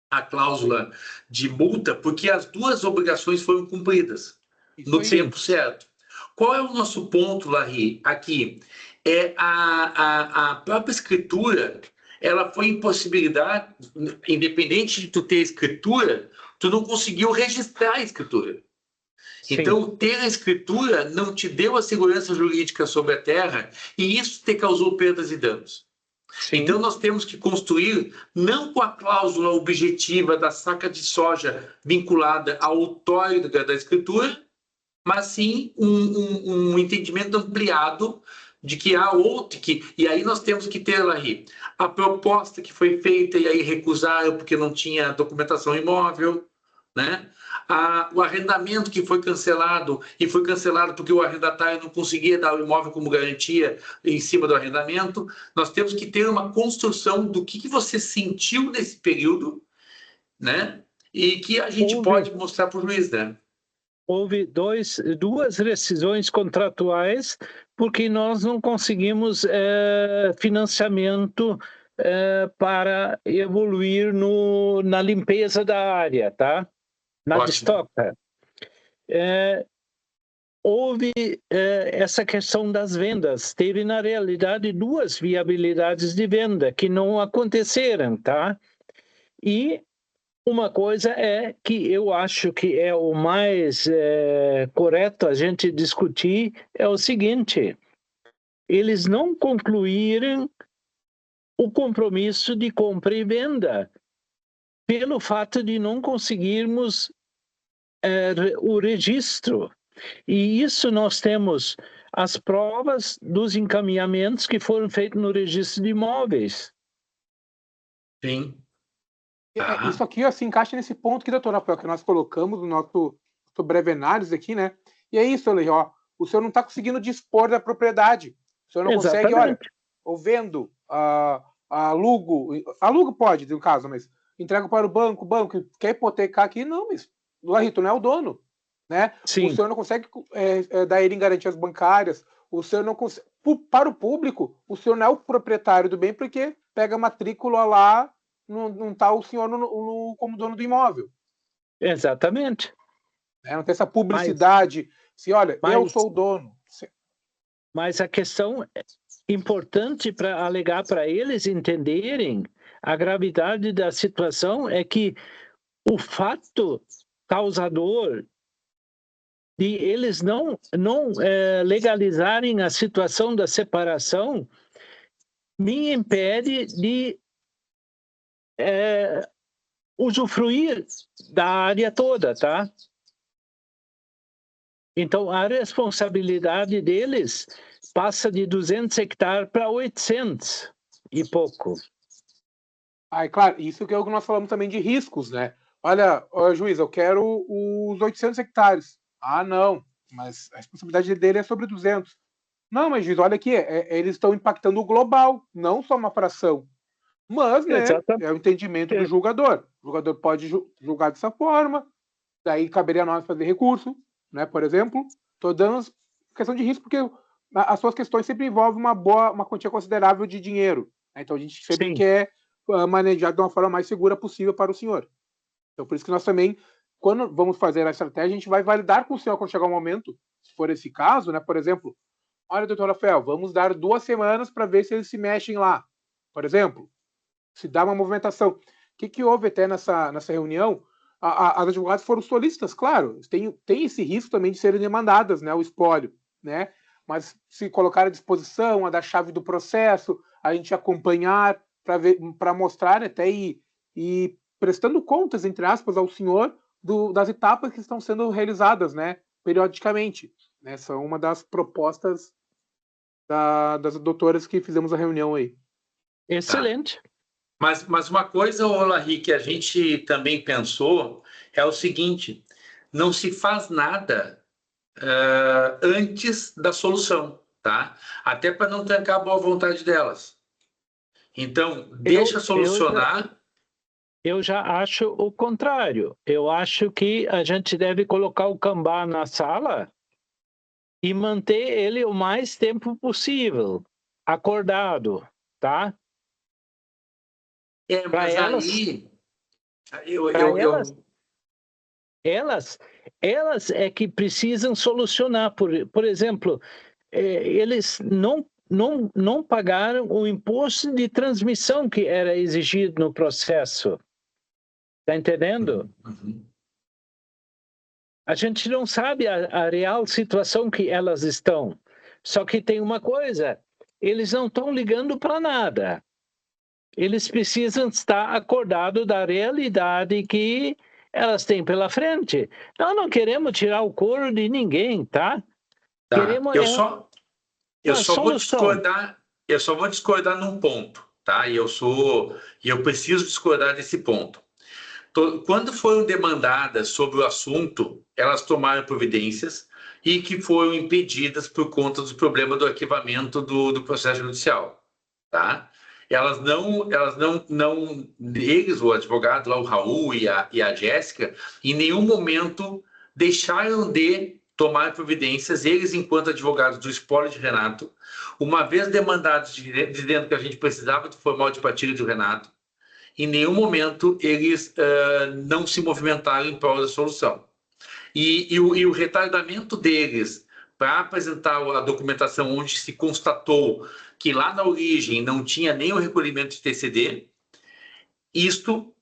a cláusula de multa, porque as 2 obrigações foram cumpridas no tempo certo. Qual é o nosso ponto, Larry? Aqui é a própria escritura, ela foi impossibilidade, independente de tu ter escritura, tu não conseguiu registrar a escritura. Sim. Então, ter a escritura não te deu a segurança jurídica sobre a terra e isso te causou perdas e danos. Sim. Então, nós temos que construir, não com a cláusula objetiva da saca de soja vinculada ao outorga da escritura, mas sim um entendimento ampliado de que há outro, e aí nós temos que ter aí a proposta que foi feita e aí recusaram porque não tinha documentação imóvel, né? O arrendamento que foi cancelado, e foi cancelado porque o arrendatário não conseguia dar o imóvel como garantia em cima do arrendamento. Nós temos que ter uma construção do que você sentiu nesse período, né? E que a gente pode mostrar para o juiz, né? Houve 2 rescisões contratuais porque nós não conseguimos financiamento para evoluir na limpeza da área, tá? Na destoca. Houve essa questão das vendas. Teve, na realidade, 2 viabilidades de venda que não aconteceram, tá? E uma coisa é que eu acho que é o mais correto a gente discutir é o seguinte: eles não concluíram o compromisso de compra e venda pelo fato de não conseguirmos o registro. E isso nós temos as provas dos encaminhamentos que foram feitos no registro de imóveis. Sim. Isso aqui se encaixa nesse ponto que, doutor Rafael, que nós colocamos no nosso breve análise aqui, né? E é isso, Lei, ó. O senhor não está conseguindo dispor da propriedade. O senhor não consegue, olha, ou vendo, alugo pode, no caso, mas entrega para o banco quer hipotecar aqui, não, mas Larry, tu não é o dono, né? Sim. O senhor não consegue dar ele em garantias bancárias, o senhor não consegue, para o público, o senhor não é o proprietário do bem porque pega a matrícula lá, não está o senhor como dono do imóvel. Exatamente. Não tem essa publicidade, olha, eu sou o dono. Mas a questão importante para alegar para eles entenderem a gravidade da situação é que o fato causador de eles não legalizarem a situação da separação me impede de usufruir da área toda, tá? Então, a responsabilidade deles passa de 200 hectares para 800 e pouco. Claro, isso que é o que nós falamos também de riscos, né? Olha, juiz, eu quero os 800 hectares. Não, mas a responsabilidade dele é sobre 200. Não, mas juiz, olha aqui, eles estão impactando o global, não só uma fração. Mas, né, é o entendimento do julgador. O julgador pode julgar dessa forma, daí caberia a nós fazer recurso, né, por exemplo. Estou dando questão de risco, porque as suas questões sempre envolvem uma quantia considerável de dinheiro. Né? Então, a gente sempre quer manejar de uma forma mais segura possível para o senhor. Então, por isso que nós também, quando vamos fazer a estratégia, a gente vai validar com o senhor quando chegar o momento, se for esse caso, né, por exemplo, olha, doutor Rafael, vamos dar 2 semanas para ver se eles se mexem lá. Por exemplo, se dá uma movimentação. O que houve até nessa reunião? As advogadas foram solistas, claro, tem esse risco também de serem demandadas, né, o espólio, né? Mas se colocar à disposição, a dar chave do processo, a gente acompanhar para mostrar até e prestando contas, entre aspas, ao senhor das etapas que estão sendo realizadas, né, periodicamente. Né? São uma das propostas das doutoras que fizemos a reunião aí. Excelente. Mas uma coisa, Larry, que a gente também pensou é o seguinte: não se faz nada antes da solução, tá? Até para não trancar a boa vontade delas. Então, deixa solucionar. Eu já acho o contrário. Eu acho que a gente deve colocar o Kanban na sala e manter ele o mais tempo possível, acordado, tá? Mas elas, aí... Elas é que precisam solucionar. Por exemplo, eles não pagaram o imposto de transmissão que era exigido no processo. Está entendendo? Uhum. A gente não sabe a real situação que elas estão. Só que tem uma coisa, eles não estão ligando para nada. Eles precisam estar acordados da realidade que elas têm pela frente. Nós não queremos tirar o couro de ninguém, tá? Queremos eu só vou discordar num ponto, tá? E eu preciso discordar desse ponto. Quando foram demandadas sobre o assunto, elas tomaram providências e que foram impedidas por conta dos problemas do arquivamento do processo judicial, tá? Eles, o advogado lá, o Raul e a Jéssica, em nenhum momento deixaram de tomar providências, eles, enquanto advogados do espólio de Renato, uma vez demandados dizendo que a gente precisava do formal de partilha do Renato, em nenhum momento eles não se movimentaram em prol da solução. E o retardamento deles para apresentar a documentação onde se constatou que lá na origem não tinha nenhum recolhimento de TCD, isto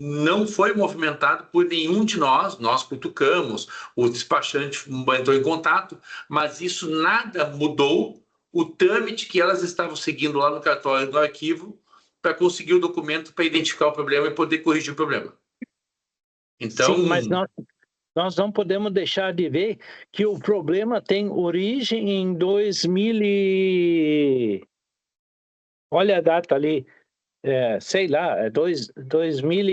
não foi movimentado por nenhum de nós cutucamos, o despachante entrou em contato, mas isso nada mudou o trâmite que elas estavam seguindo lá no cartório do arquivo para conseguir o documento para identificar o problema e poder corrigir o problema. Então, sim, mas nós não podemos deixar de ver que o problema tem origem em 2000 Olha a data ali, sei lá, 2000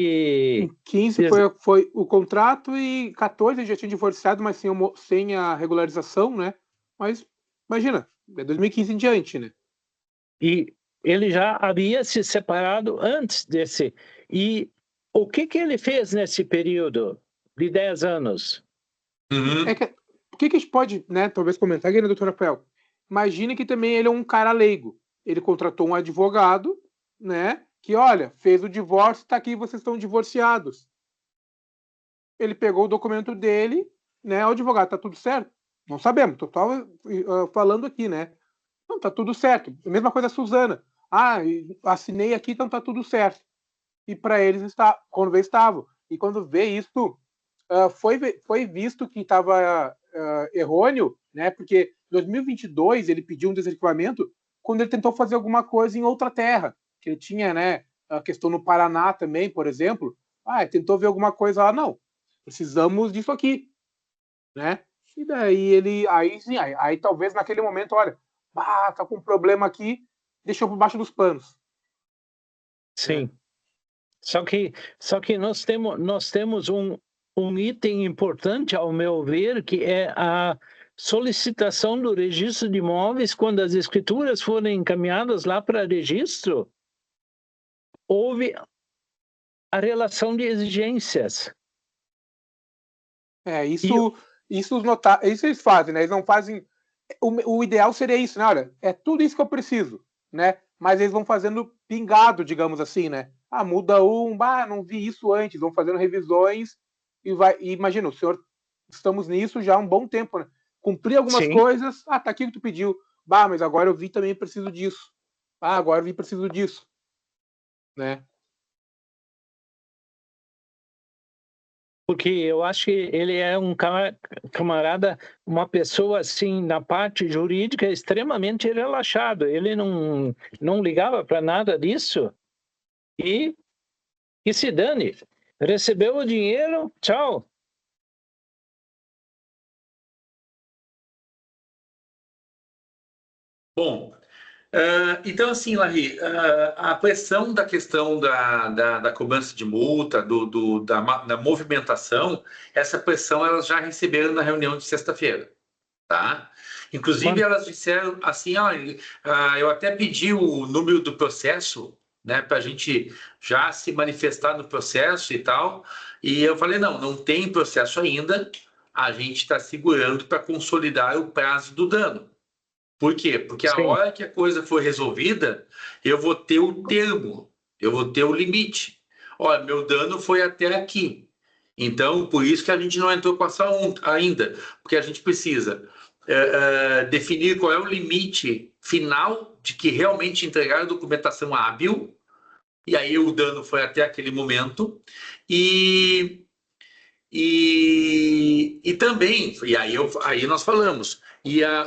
Em 15 foi o contrato e 14 já tinha divorciado, mas sem a regularização, né? Mas imagina, é 2015 em diante, né? E ele já havia se separado antes desse. E o que ele fez nesse período de 10 anos? Uhum. O que a gente pode, né, talvez comentar aqui, né, doutor Rafael? Imagine que também ele é um cara leigo. Ele contratou um advogado, né, que, olha, fez o divórcio, tá aqui, vocês estão divorciados. Ele pegou o documento dele, né, o advogado, tá tudo certo? Não sabemos, tô falando aqui, né? Não, tá tudo certo. A mesma coisa a Suzana. Assinei aqui, então tá tudo certo. E para eles, quando vê, estavam. E quando vê isso, foi visto que estava errôneo, né? Porque em 2022 ele pediu um desarquivamento quando ele tentou fazer alguma coisa em outra terra. Que ele tinha, né? A questão no Paraná também, por exemplo. Tentou ver alguma coisa lá. Não, precisamos disso aqui, né? E daí aí talvez naquele momento, olha, tá com um problema aqui, deixou por baixo dos panos. Sim. Só que nós temos um item importante, ao meu ver, que é a solicitação do registro de imóveis. Quando as escrituras forem encaminhadas lá para registro, houve a relação de exigências. Isso eles fazem, né? Eles não fazem. O ideal seria isso, né? Olha, é tudo isso que eu preciso, né? Mas eles vão fazendo pingado, digamos assim, né? Muda não vi isso antes, vão fazendo revisões e imagina, o senhor, estamos nisso já há um bom tempo, né? Cumprir algumas coisas, tá aqui o que tu pediu. Mas agora eu vi também preciso disso. Agora eu vi preciso disso, né? Porque eu acho que ele é um camarada, uma pessoa assim, na parte jurídica, extremamente relaxado. Ele não ligava para nada disso e se dane. Recebeu o dinheiro, tchau. Bom, então assim, Larry, a pressão da questão da cobrança de multa, da movimentação, essa pressão elas já receberam na reunião de sexta-feira, tá? Inclusive elas disseram assim, eu até pedi o número do processo, né, para a gente já se manifestar no processo e tal, e eu falei, não tem processo ainda, a gente está segurando para consolidar o prazo do dano. Por quê? Porque a hora que a coisa for resolvida, eu vou ter o termo, eu vou ter o limite. Olha, meu dano foi até aqui. Então, por isso que a gente não entrou com ação ainda, porque a gente precisa definir qual é o limite final de que realmente entregar a documentação hábil, e aí o dano foi até aquele momento, e também, aí nós falamos,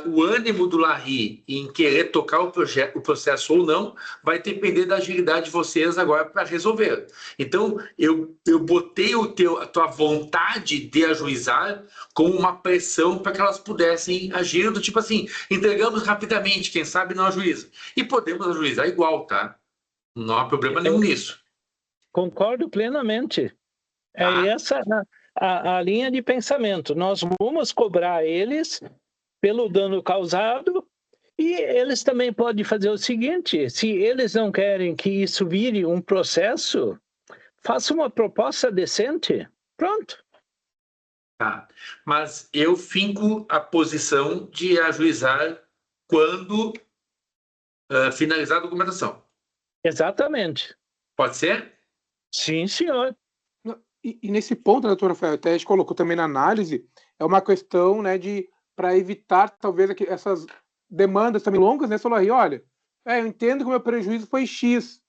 o ânimo do Larry em querer tocar o processo ou não vai depender da agilidade de vocês agora para resolver. Então, eu botei a tua vontade de ajuizar como uma pressão para que elas pudessem agir do tipo assim, entregamos rapidamente, quem sabe não ajuiza. E podemos ajuizar igual, tá? Não há problema nenhum nisso. Concordo plenamente. É essa a linha de pensamento. Nós vamos cobrar eles pelo dano causado e eles também podem fazer o seguinte, se eles não querem que isso vire um processo, faça uma proposta decente. Pronto. Tá. Mas eu finco a posição de ajuizar quando finalizar a documentação. Exatamente. Pode ser? Sim, senhor. E nesse ponto, né, doutor Rafael, até a gente colocou também na análise, é uma questão, né, para evitar talvez essas demandas também longas, né, Solari? Olha, eu entendo que o meu prejuízo foi X.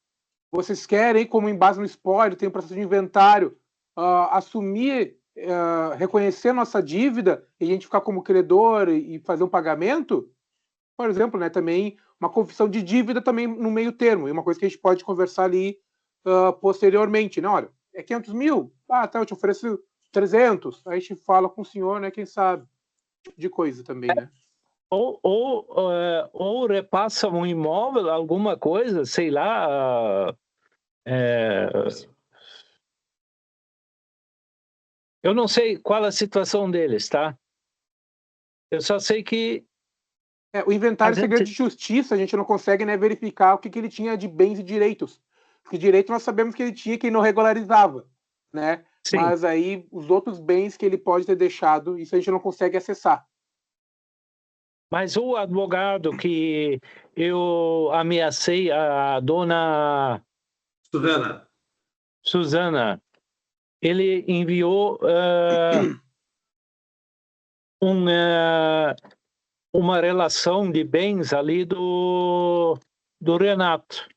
Vocês querem, como em base no spoiler, tem um processo de inventário, assumir, reconhecer nossa dívida e a gente ficar como credor e fazer um pagamento? Por exemplo, né, também uma confissão de dívida também no meio termo, e uma coisa que a gente pode conversar ali posteriormente, né? Olha, é 500 mil? Tá, eu te ofereço 300. Aí a gente fala com o senhor, né? Quem sabe? Tipo de coisa também, né? Ou repassa um imóvel, alguma coisa, sei lá, Eu não sei qual a situação deles, tá? Eu só sei que... O inventário A segredo gente- de justiça, a gente não consegue, né, verificar o que ele tinha de bens e direitos. Porque direito nós sabemos que ele tinha, que ele não regularizava, né? Sim. Mas aí os outros bens que ele pode ter deixado, isso a gente não consegue acessar. Mas o advogado que eu ameacei, a dona Suzana, ele enviou uma relação de bens ali do Renato.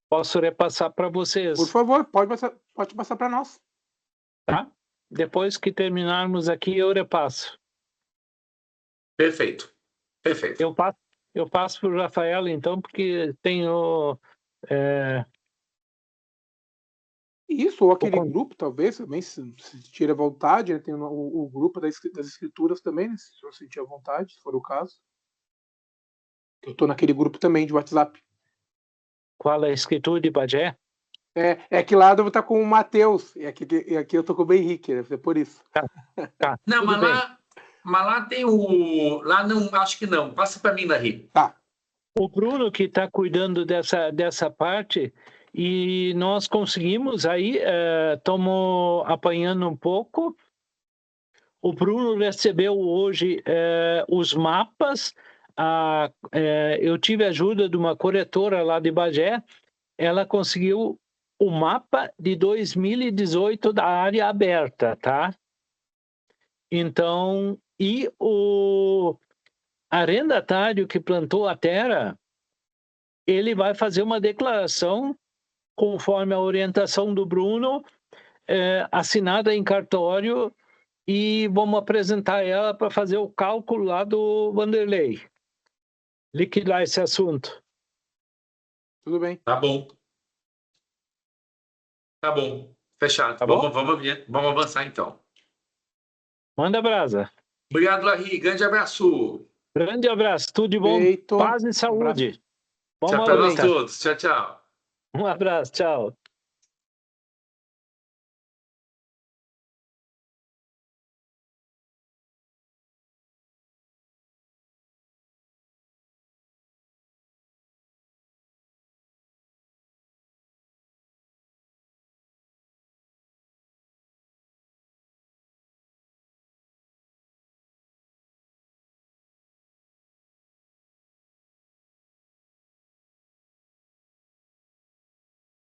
Posso repassar para vocês, Por favor, pode passar para nós. tá? Depois que terminarmos aqui, eu repasso. Perfeito. Perfeito. Eu passo para o Rafael, então, porque tenho... Isso, ou aquele grupo, talvez, também, se tira vontade, né? Tem o grupo das escrituras também, né? Se eu sentir a vontade, se for o caso. Eu tô naquele grupo também de WhatsApp. Qual é a escritura de Bagé? É que lá eu vou estar com o Matheus, e aqui eu tô com o Henrique, né? É por isso. Tá, Não, tudo bem. mas lá tem o... Lá não, acho que não. Passa para mim, Larry. Tá. O Bruno que está cuidando dessa parte, e nós conseguimos aí, estamos apanhando um pouco. O Bruno recebeu hoje os mapas. Eu tive a ajuda de uma corretora lá de Bagé. Ela conseguiu o mapa de 2018 da área aberta, tá? Então, e o arrendatário que plantou a terra, ele vai fazer uma declaração conforme a orientação do Bruno, assinada em cartório, e vamos apresentar ela para fazer o cálculo lá do Vanderlei. Liquidar esse assunto. Tudo bem. Tá bom. Tá bom. Fechado. Tá bom? Vamos avançar, então. Manda brasa. Obrigado, Larry. Grande abraço. Grande abraço. Tudo de bom. Feito. Paz e saúde. Tchau Vamos para à nós luta. todos. Tchau, tchau. Um abraço. Tchau.